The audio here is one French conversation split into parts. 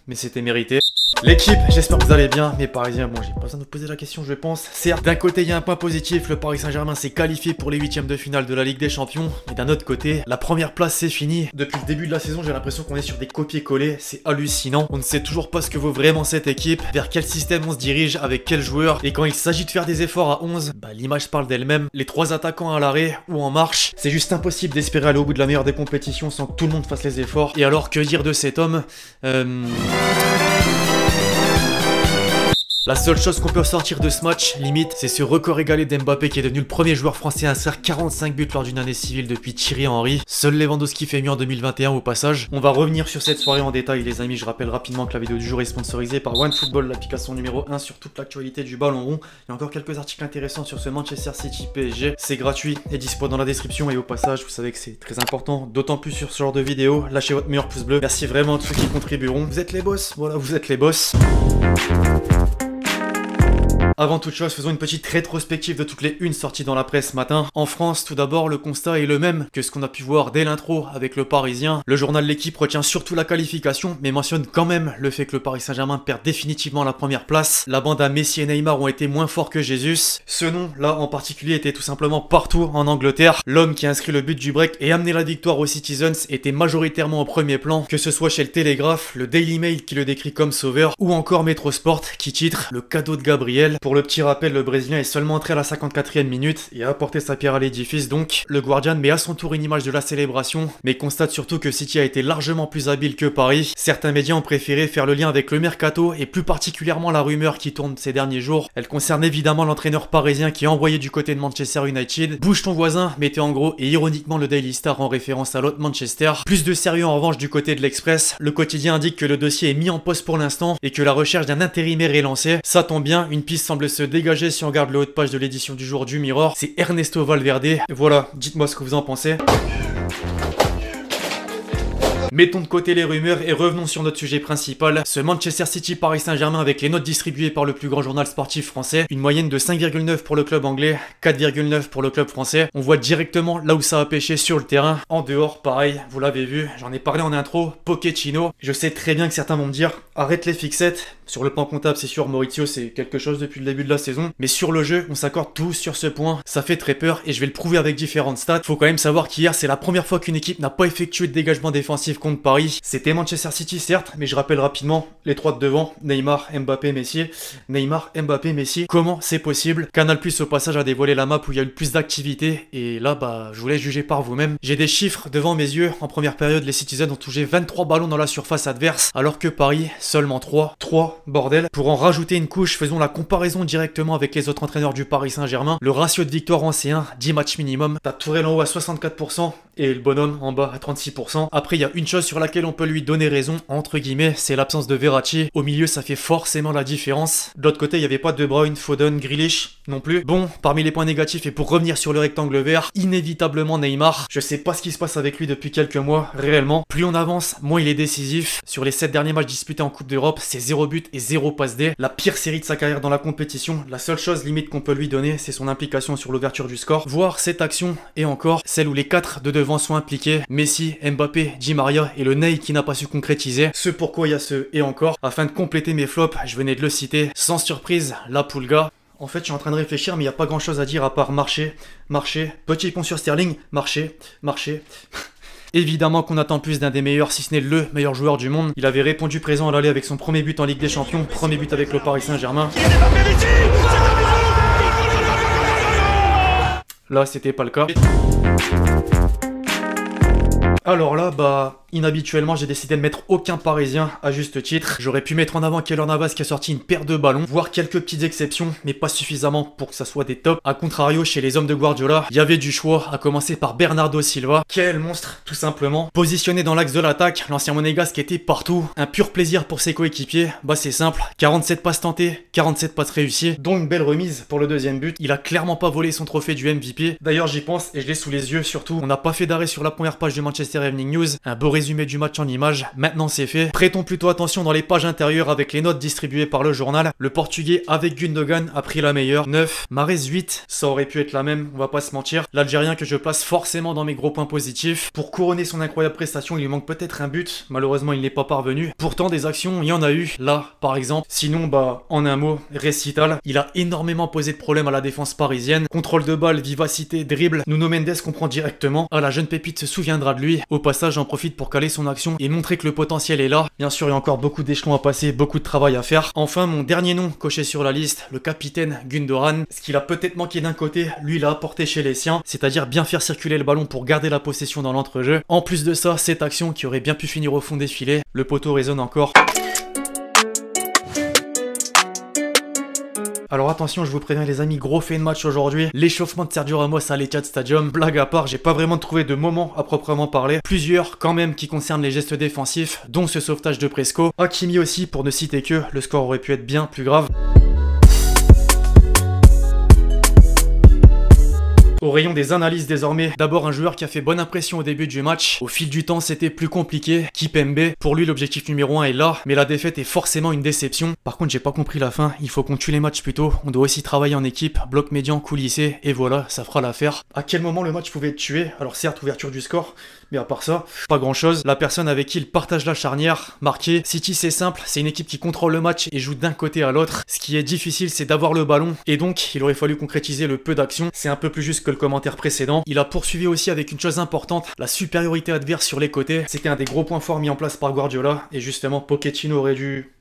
mais c'était mérité. L'équipe, j'espère que vous allez bien, mes Parisiens, bon j'ai pas besoin de vous poser la question je pense. Certes, d'un côté il y a un point positif, le Paris Saint-Germain s'est qualifié pour les 8e de finale de la Ligue des Champions, mais d'un autre côté, la première place c'est fini. Depuis le début de la saison j'ai l'impression qu'on est sur des copier-coller, c'est hallucinant. On ne sait toujours pas ce que vaut vraiment cette équipe, vers quel système on se dirige, avec quels joueurs, et quand il s'agit de faire des efforts à 11, bah l'image parle d'elle-même. Les 3 attaquants à l'arrêt ou en marche, c'est juste impossible d'espérer aller au bout de la meilleure des compétitions sans que tout le monde fasse les efforts. Et alors que dire de cet homme La seule chose qu'on peut sortir de ce match, limite, c'est ce record égalé d'Mbappé qui est devenu le premier joueur français à inscrire 45 buts lors d'une année civile depuis Thierry Henry. Seul Lewandowski fait mieux en 2021 au passage. On va revenir sur cette soirée en détail les amis, je rappelle rapidement que la vidéo du jour est sponsorisée par OneFootball, l'application numéro 1 sur toute l'actualité du ballon rond. Il y a encore quelques articles intéressants sur ce Manchester City PSG, c'est gratuit et dispo dans la description et au passage, vous savez que c'est très important, d'autant plus sur ce genre de vidéo, lâchez votre meilleur pouce bleu. Merci vraiment à tous ceux qui contribueront. Vous êtes les boss, voilà, vous êtes les boss. Avant toute chose, faisons une petite rétrospective de toutes les unes sorties dans la presse ce matin. En France, tout d'abord, le constat est le même que ce qu'on a pu voir dès l'intro avec le Parisien. Le journal L'équipe retient surtout la qualification, mais mentionne quand même le fait que le Paris Saint-Germain perd définitivement la première place. La bande à Messi et Neymar ont été moins forts que Jesus. Ce nom, là, en particulier, était tout simplement partout en Angleterre. L'homme qui a inscrit le but du break et amené la victoire aux Citizens était majoritairement au premier plan, que ce soit chez le Télégraphe, le Daily Mail qui le décrit comme sauveur, ou encore Metro Sport qui titre le cadeau de Gabriel. Pour le petit rappel, le Brésilien est seulement entré à la 54e minute et a apporté sa pierre à l'édifice donc. Le Guardian met à son tour une image de la célébration, mais constate surtout que City a été largement plus habile que Paris. Certains médias ont préféré faire le lien avec le mercato et plus particulièrement la rumeur qui tourne ces derniers jours. Elle concerne évidemment l'entraîneur parisien qui est envoyé du côté de Manchester United. Bouge ton voisin, mettait en gros et ironiquement le Daily Star en référence à l'autre Manchester. Plus de sérieux en revanche du côté de l'Express. Le quotidien indique que le dossier est mis en pause pour l'instant et que la recherche d'un intérimaire est lancée. Ça tombe bien, une piste semble se dégager si on regarde le haut de page de l'édition du jour du Mirror, c'est Ernesto Valverde. Voilà, dites-moi ce que vous en pensez. Mettons de côté les rumeurs et revenons sur notre sujet principal, ce Manchester City Paris Saint-Germain avec les notes distribuées par le plus grand journal sportif français, une moyenne de 5,9 pour le club anglais, 4,9 pour le club français. On voit directement là où ça a pêché sur le terrain. En dehors, pareil, vous l'avez vu, j'en ai parlé en intro, Pochettino. Je sais très bien que certains vont me dire, arrête les fixettes. Sur le plan comptable, c'est sûr, Maurizio, c'est quelque chose depuis le début de la saison. Mais sur le jeu, on s'accorde tous sur ce point. Ça fait très peur et je vais le prouver avec différentes stats. Faut quand même savoir qu'hier, c'est la première fois qu'une équipe n'a pas effectué de dégagement défensif contre Paris. C'était Manchester City, certes, mais je rappelle rapidement les 3 de devant, Neymar, Mbappé, Messi. Neymar, Mbappé, Messi. Comment c'est possible? Canal Plus, au passage, a dévoilé la map où il y a eu le plus d'activité. Et là, bah, je vous laisse juger par vous-même. J'ai des chiffres devant mes yeux. En première période, les Citizens ont touché 23 ballons dans la surface adverse, alors que Paris, seulement 3. Bordel. Pour en rajouter une couche, faisons la comparaison directement avec les autres entraîneurs du Paris Saint-Germain. Le ratio de victoire en C1, 10 matchs minimum. T'as Tourelle en haut à 64% et le bonhomme en bas à 36%. Après, il y a une chose sur laquelle on peut lui donner raison, entre guillemets, c'est l'absence de Verratti. Au milieu, ça fait forcément la différence. De l'autre côté, il n'y avait pas De Bruyne, Foden, Grealish non plus. Bon, parmi les points négatifs et pour revenir sur le rectangle vert, inévitablement Neymar. Je sais pas ce qui se passe avec lui depuis quelques mois, réellement. Plus on avance, moins il est décisif. Sur les 7 derniers matchs disputés en Coupe d'Europe, c'est 0 but et 0 passe D. La pire série de sa carrière dans la compétition. La seule chose limite qu'on peut lui donner, c'est son implication sur l'ouverture du score. Voire cette action, et encore, celle où les 4 de devant sont impliqués. Messi, Mbappé, Di Maria et le Ney qui n'a pas su concrétiser. Ce pourquoi il y a ce et encore. Afin de compléter mes flops, je venais de le citer. Sans surprise, la Pulga. En fait, je suis en train de réfléchir, mais il n'y a pas grand chose à dire à part marcher, marcher. Petit pont sur Sterling, marcher, marcher. Évidemment qu'on attend plus d'un des meilleurs, si ce n'est le meilleur joueur du monde. Il avait répondu présent à l'aller avec son premier but en Ligue des Champions, premier but avec le Paris Saint-Germain. Là, c'était pas le cas. Alors là, bah, inhabituellement, j'ai décidé de mettre aucun Parisien à juste titre. J'aurais pu mettre en avant Keylor Navas qui a sorti une paire de ballons, voire quelques petites exceptions, mais pas suffisamment pour que ça soit des tops. A contrario, chez les hommes de Guardiola, il y avait du choix, à commencer par Bernardo Silva. Quel monstre, tout simplement. Positionné dans l'axe de l'attaque, l'ancien monégasque était partout. Un pur plaisir pour ses coéquipiers. Bah c'est simple, 47 passes tentées, 47 passes réussies, dont une belle remise pour le deuxième but. Il a clairement pas volé son trophée du MVP. D'ailleurs, j'y pense et je l'ai sous les yeux surtout. On n'a pas fait d'arrêt sur la première page de Manchester Manchester Evening News. Un beau résumé du match en images, maintenant c'est fait. Prêtons plutôt attention dans les pages intérieures avec les notes distribuées par le journal. Le Portugais avec Gundogan a pris la meilleure, 9, Mahrez 8, ça aurait pu être la même, on va pas se mentir. L'Algérien que je place forcément dans mes gros points positifs. Pour couronner son incroyable prestation, il lui manque peut-être un but, malheureusement il n'est pas parvenu. Pourtant des actions, il y en a eu, là par exemple. Sinon en un mot, récital, il a énormément posé de problèmes à la défense parisienne. Contrôle de balle, vivacité, dribble, Nuno Mendes comprend directement. Ah, la jeune pépite se souviendra de lui. Au passage, j'en profite pour caler son action et montrer que le potentiel est là. Bien sûr, il y a encore beaucoup d'échelons à passer, beaucoup de travail à faire. Enfin, mon dernier nom coché sur la liste, le capitaine Gundogan. Ce qu'il a peut-être manqué d'un côté, lui il a apporté chez les siens, c'est-à-dire bien faire circuler le ballon pour garder la possession dans l'entrejeu. En plus de ça, cette action qui aurait bien pu finir au fond des filets, le poteau résonne encore. Alors attention, je vous préviens les amis, gros fait de match aujourd'hui. L'échauffement de Sergio Ramos à l'Etihad Stadium. Blague à part, j'ai pas vraiment trouvé de moment à proprement parler. Plusieurs quand même qui concernent les gestes défensifs, dont ce sauvetage de Presco. Hakimi aussi, pour ne citer que, le score aurait pu être bien plus grave. Au rayon des analyses désormais, d'abord un joueur qui a fait bonne impression au début du match. Au fil du temps, c'était plus compliqué. Kipembe, pour lui l'objectif numéro 1 est là, mais la défaite est forcément une déception. Par contre, j'ai pas compris la fin, il faut qu'on tue les matchs plus tôt. On doit aussi travailler en équipe, bloc médian, coulissé, et voilà, ça fera l'affaire. À quel moment le match pouvait être tué? Alors certes, ouverture du score, mais à part ça, pas grand chose. La personne avec qui il partage la charnière, marqué. City c'est simple, c'est une équipe qui contrôle le match et joue d'un côté à l'autre. Ce qui est difficile, c'est d'avoir le ballon, et donc il aurait fallu concrétiser le peu d'action. C'est un peu plus juste que le commentaire précédent. Il a poursuivi aussi avec une chose importante, la supériorité adverse sur les côtés. C'était un des gros points forts mis en place par Guardiola, et justement Pochettino aurait dû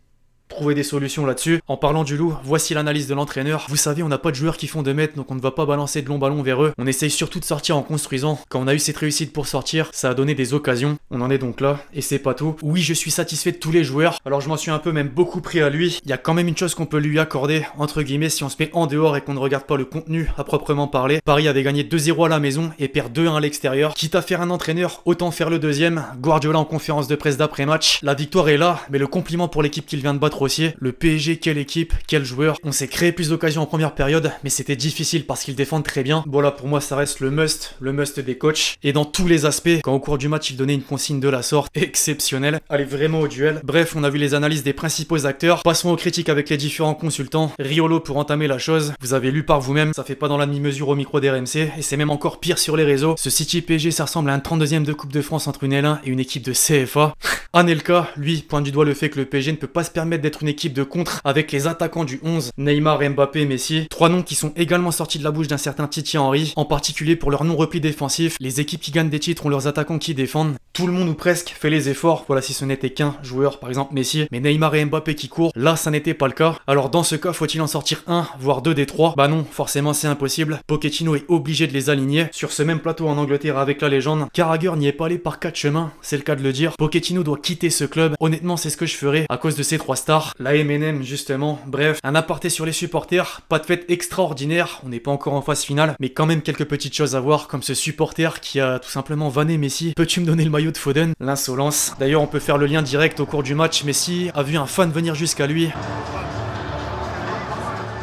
trouver des solutions là-dessus. En parlant du loup, voici l'analyse de l'entraîneur. Vous savez, on n'a pas de joueurs qui font 2 mètres, donc on ne va pas balancer de longs ballons vers eux. On essaye surtout de sortir en construisant. Quand on a eu cette réussite pour sortir, ça a donné des occasions. On en est donc là, et c'est pas tout. Oui, je suis satisfait de tous les joueurs. Alors je m'en suis un peu même beaucoup pris à lui. Il y a quand même une chose qu'on peut lui accorder, entre guillemets, si on se met en dehors et qu'on ne regarde pas le contenu à proprement parler. Paris avait gagné 2-0 à la maison et perd 2-1 à l'extérieur. Quitte à faire un entraîneur, autant faire le deuxième. Guardiola en conférence de presse d'après-match. La victoire est là, mais le compliment pour l'équipe qu'il vient de battre aussi. Le PSG, quelle équipe, quel joueur. On s'est créé plus d'occasions en première période, mais c'était difficile parce qu'ils défendent très bien. Voilà, pour moi ça reste le must des coachs. Et dans tous les aspects, quand au cours du match il donnait une consigne de la sorte, exceptionnelle. Allez vraiment au duel. Bref, on a vu les analyses des principaux acteurs. Passons aux critiques avec les différents consultants. Riolo pour entamer la chose. Vous avez lu par vous-même, ça fait pas dans la demi-mesure au micro d'RMC, et c'est même encore pire sur les réseaux. Ce City PSG, ça ressemble à un 32e de Coupe de France entre une L1 et une équipe de CFA. Anelka, lui, pointe du doigt le fait que le PSG ne peut pas se permettre d'être une équipe de contre avec les attaquants du 11, Neymar, Mbappé, Messi. 3 noms qui sont également sortis de la bouche d'un certain Titi Henry, en particulier pour leur non-repli défensif. Les équipes qui gagnent des titres ont leurs attaquants qui défendent. Tout le monde ou presque fait les efforts, voilà si ce n'était qu'un joueur, par exemple Messi, mais Neymar et Mbappé qui courent, là ça n'était pas le cas. Alors dans ce cas, faut-il en sortir un, voire 2 des 3? Bah non, forcément c'est impossible. Pochettino est obligé de les aligner. Sur ce même plateau en Angleterre avec la légende, Carragher n'y est pas allé par 4 chemins, c'est le cas de le dire. Pochettino doit quitter ce club, honnêtement c'est ce que je ferais à cause de ces 3 stars. La MNM justement, bref, un aparté sur les supporters, pas de fête extraordinaire, on n'est pas encore en phase finale, mais quand même quelques petites choses à voir, comme ce supporter qui a tout simplement vanné Messi. Peux-tu me donner le maillot de Foden? L'insolence. D'ailleurs on peut faire le lien direct au cours du match, Messi a vu un fan venir jusqu'à lui.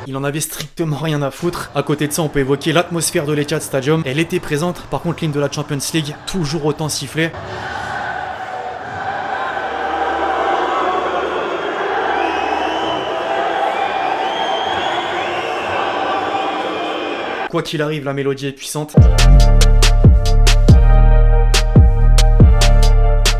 Il en avait strictement rien à foutre. À côté de ça, on peut évoquer l'atmosphère de l'Etihad Stadium. Elle était présente, par contre l'hymne de la Champions League, toujours autant sifflé. Quoi qu'il arrive, la mélodie est puissante.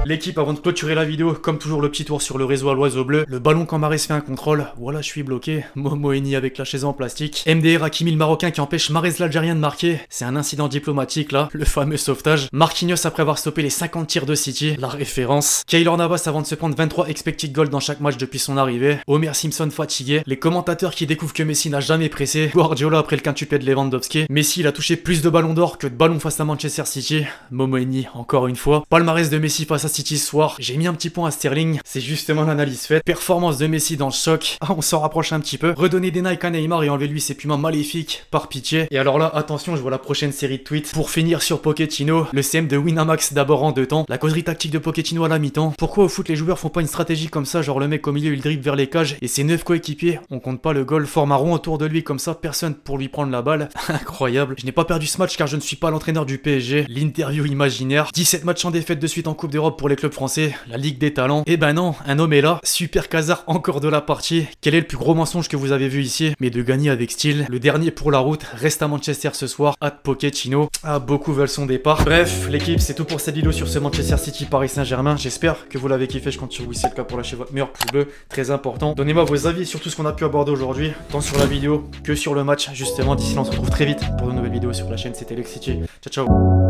L'équipe, avant de clôturer la vidéo, comme toujours le petit tour sur le réseau à l'oiseau bleu. Le ballon quand Mahrez fait un contrôle, voilà je suis bloqué. Momo Eni avec la chaise en plastique. MDR Hakimi le Marocain qui empêche Mahrez l'Algérien de marquer. C'est un incident diplomatique là, le fameux sauvetage. Marquinhos après avoir stoppé les 50 tirs de City, la référence. Keylor Navas avant de se prendre 23 expected goals dans chaque match depuis son arrivée. Homer Simpson fatigué. Les commentateurs qui découvrent que Messi n'a jamais pressé. Guardiola après le quintuplé de Lewandowski. Messi il a touché plus de ballons d'or que de ballons face à Manchester City. Momo Eni encore une fois. Palmarès de Messi face à City ce soir. J'ai mis un petit point à Sterling, c'est justement l'analyse faite. Performance de Messi dans le choc. Ah, on s'en rapproche un petit peu. Redonner des Nike à Neymar et enlever lui ses pumas maléfiques, par pitié. Et alors là, attention, je vois la prochaine série de tweets. Pour finir sur Pochettino, le CM de Winamax d'abord en 2 temps. La causerie tactique de Pochettino à la mi-temps. Pourquoi au foot les joueurs font pas une stratégie comme ça, genre le mec au milieu il dribble vers les cages et ses 9 coéquipiers, on compte pas le goal, forme un rond autour de lui comme ça, personne pour lui prendre la balle. Incroyable. Je n'ai pas perdu ce match car je ne suis pas l'entraîneur du PSG. L'interview imaginaire. 17 matchs en défaite de suite en Coupe d'Europe pour les clubs français. La Ligue des Talents. Et ben non, un homme est là. Super Casar encore de la partie. Quel est le plus gros mensonge que vous avez vu ici? Mais de gagner avec style. Le dernier pour la route reste à Manchester ce soir. At Pochettino. Ah, beaucoup veulent son départ. Bref, l'équipe, c'est tout pour cette vidéo sur ce Manchester City Paris Saint-Germain. J'espère que vous l'avez kiffé. Je compte sur vous si c'est le cas pour lâcher votre meilleur pouce bleu. Très important. Donnez-moi vos avis sur tout ce qu'on a pu aborder aujourd'hui, tant sur la vidéo que sur le match. Justement, d'ici là, on se retrouve très vite pour de nouvelles vidéos sur la chaîne. C'était Lex City. Ciao, ciao.